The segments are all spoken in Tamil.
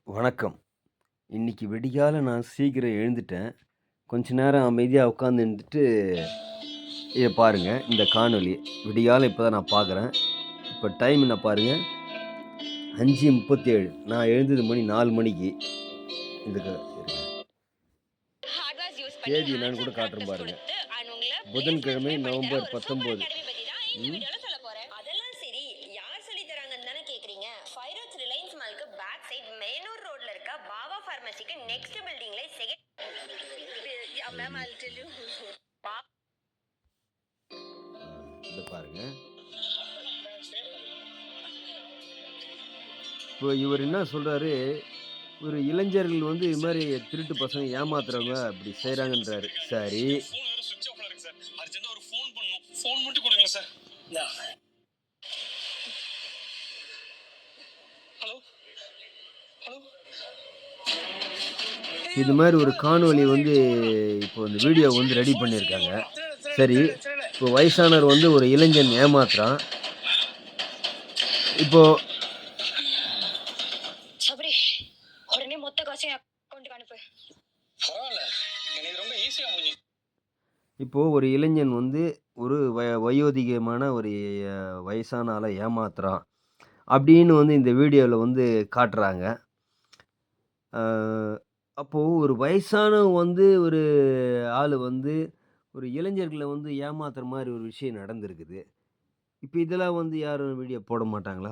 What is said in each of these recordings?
வணக்கம். இன்னைக்கு விடிகாலை நான் சீக்கிரம் எழுந்துட்டேன். கொஞ்ச நேரம் அமைதியா உட்காந்து இருந்துட்டு, இத பாருங்க இந்த காணொளி. விடிகாலை இப்ப தான் நான் பார்க்குறேன். இப்ப டைம் என்ன பாருங்க, 5:37. நான் எழுந்தது மணி 4 மணிக்கு. இதுக்கு தேதி என்னன்னு கூட காட்டுறேன் பாருங்க. புதன்கிழமை நவம்பர் 19. ம். next building like second ma'am I'll tell you இத பாருங்க. இப்போ இவர் என்ன சொல்றாரு, ஒரு இளைஞர்கள் வந்து இது மாரி திருட்டு பசங்க ஏமாத்துறவங்க அப்படி செய்றாங்கன்றாரு. சரி. ஃபோன் வேற ஸ்விட்ச் ஆஃப்ல இருக்கு சார். அர்ஜென்ட்டா ஒரு ஃபோன் பண்ணனும். ஃபோன் மட்டும் கொடுங்க சார். Hello hello. இது மாதிரி ஒரு காணொளி வந்து இப்போ இந்த வீடியோ வந்து ரெடி பண்ணியிருக்காங்க. சரி, இப்போ வயசானவர் வந்து ஒரு இளைஞன் ஏமாத்துறான். இப்போ சபரி உடனே மொத்த காசையும் அக்கவுண்ட்க்கு அனுப்பு. பரவாயில்ல. எனக்கு ரொம்ப ஈஸியா முடிஞ்சு. இப்போ ஒரு இளைஞன் வந்து ஒரு வயோதிகமான ஒரு வயசான ஆளை ஏமாத்துறான் அப்படின்னு வந்து இந்த வீடியோவில் வந்து காட்டுறாங்க. அப்போது ஒரு வயசானவங்க வந்து ஒரு ஆள் வந்து ஒரு இளைஞர்களை வந்து ஏமாத்துற மாதிரி ஒரு விஷயம் நடந்திருக்குது. இப்போ இதெல்லாம் வந்து யாரும் வீடியோ போட மாட்டாங்களா?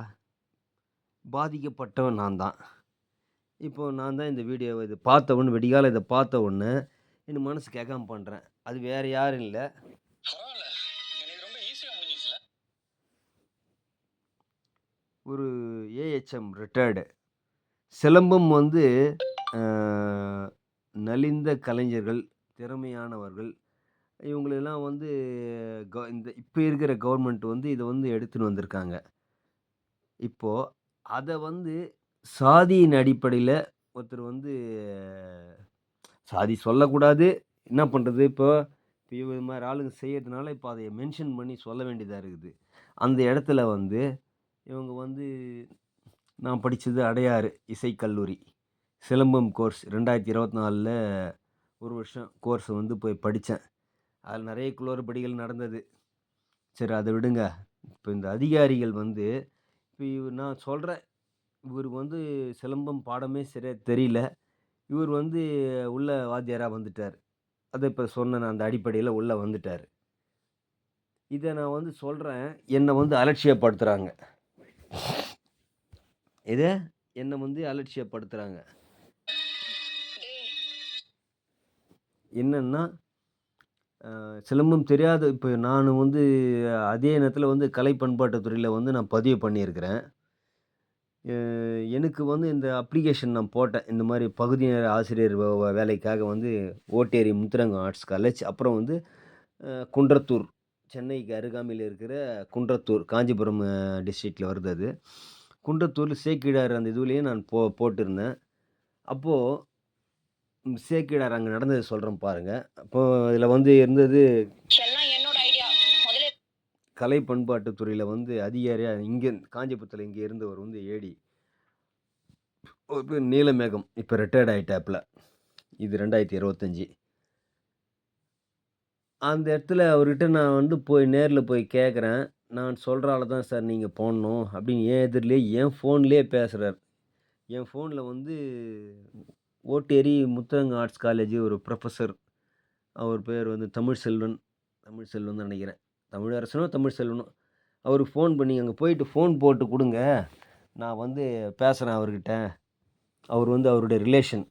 பாதிக்கப்பட்டவன் நான் தான். இப்போ நான் தான் இந்த வீடியோவை இதை பார்த்த உடனே விடிகாலை இதை பார்த்த உடனே என் மனசு கேட்காம பண்ணுறேன். அது வேறு யாரும் இல்லை, பரவாயில்ல. எனக்கு ரொம்ப ஈஸியா முடிஞ்சுச்சுல. ஒரு ஏஹெச்எம் ரிட்டயர்டு சிலம்பம் வந்து நலிந்த கலைஞர்கள், திறமையானவர்கள், இவங்களெல்லாம் வந்து இந்த இப்போ இருக்கிற கவர்மெண்ட் வந்து இதை வந்து எடுத்துன்னு வந்திருக்காங்க. இப்போது அதை வந்து சாதியின் அடிப்படையில் ஒருத்தர் வந்து சாதி சொல்லக்கூடாது. என்ன பண்ணுறது, இப்போ இது மாதிரி ஆளுங்க செய்யறதுனால இப்போ அதை மென்ஷன் பண்ணி சொல்ல வேண்டியதாக இருக்குது. அந்த இடத்துல வந்து இவங்க வந்து நான் படித்தது அடையாறு இசைக்கல்லூரி சிலம்பம் கோர்ஸ் 2024ல் ஒரு வருஷம் கோர்ஸ் வந்து போய் படித்தேன். அதில் நிறைய குளறுபடிகள் நடந்தது. சரி, அதை விடுங்க. இப்போ இந்த அதிகாரிகள் வந்து இப்போ நான் சொல்கிறேன், இவர் வந்து சிலம்பம் பாடமே சரியாக தெரியல. இவர் வந்து உள்ள வாத்தியாராக வந்துட்டார். அதை இப்போ சொன்ன அந்த அடிப்படையில் உள்ளே வந்துட்டார். இதை நான் வந்து சொல்கிறேன், என்னை வந்து அலட்சியப்படுத்துகிறாங்க. இதை என்னை வந்து அலட்சியப்படுத்துகிறாங்க. என்னன்னா சிலம்பம் தெரியாத இப்போ நான் வந்து அதே நேரத்தில் வந்து கலை பண்பாட்டுத் துறையில் வந்து நான் பதிவு பண்ணியிருக்கிறேன். எனக்கு வந்து இந்த அப்ளிகேஷன் நான் போட்டேன். இந்த மாதிரி பகுதி நேர ஆசிரியர் வேலைக்காக வந்து ஓட்டேரி முத்துரங்கம் ஆர்ட்ஸ் காலேஜ், அப்புறம் வந்து குன்றத்தூர், சென்னைக்கு அருகாமையில் இருக்கிற குன்றத்தூர், காஞ்சிபுரம் டிஸ்ட்ரிக்டில் வருது அது. குன்றத்தூரில் சேக்கிழார் அந்த இதுலேயும் நான் போட்டிருந்தேன். அப்போது சேக்கிழார் அங்கே நடந்தது சொல்கிறேன் பாருங்கள். அப்போது அதில் வந்து இருந்தது என்னோட ஐடியா முதல்ல கலை பண்பாட்டுத் துறையில் வந்து அதிகாரியாக இங்கே காஞ்சிபுரத்தில் இங்கே இருந்தவர் வந்து ஏடி ஒரு பேர் நீலமேகம், இப்போ ரிட்டையர்ட் ஆகிட்டாப்புல. இது 2025. அந்த இடத்துல அவர்கிட்ட நான் வந்து போய் நேரில் போய் கேட்குறேன். நான் சொல்கிற ஆளை தான் சார் நீங்கள் போடணும் அப்படின்னு என் எதிரிலே என் ஃபோன்லேயே பேசுகிறார். என் ஃபோனில் வந்து ஓட்டேரி முத்தரங்க ஆர்ட்ஸ் காலேஜ் ஒரு ப்ரொஃபஸர், அவர் பேர் வந்து தமிழ்செல்வன் தான் நினைக்கிறேன். தமிழரசனோ தமிழ்செல்வனோ. அவருக்கு ஃபோன் பண்ணி அங்கே போயிட்டு ஃபோன் போட்டு கொடுங்க, நான் வந்து பேசுகிறேன் அவர்கிட்ட. அவர் வந்து அவருடைய ரிலேஷன்.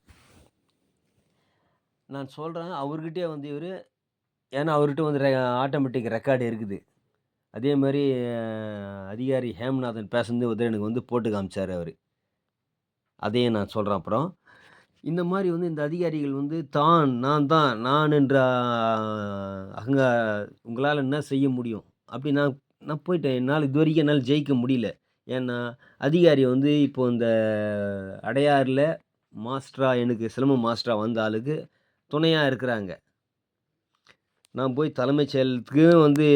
நான் சொல்கிறேன் அவர்கிட்டே வந்து இவர், ஏன்னா அவர்கிட்ட வந்து ஆட்டோமேட்டிக் ரெக்கார்டு இருக்குது. அதே மாதிரி அதிகாரி ஹேம்நாதன் பேசுனது வந்து எனக்கு வந்து போட்டு காமிச்சார் அவர். அதையும் நான் சொல்கிறேன். அப்புறம் இந்த மாதிரி வந்து இந்த அதிகாரிகள் வந்து நான் என்ற உங்களால் என்ன செய்ய முடியும் அப்படி நான் போயிட்டேன். என்னால் இது வரைக்கும் என்னால் ஜெயிக்க முடியல. ஏன்னா அதிகாரி வந்து இப்போ இந்த அடையாறில் எனக்கு சிலம்ப மாஸ்டராக வந்த ஆளுக்கு துணையாக இருக்கிறாங்க. நான் போய் தலைமைச் செயலகத்துக்கு வந்து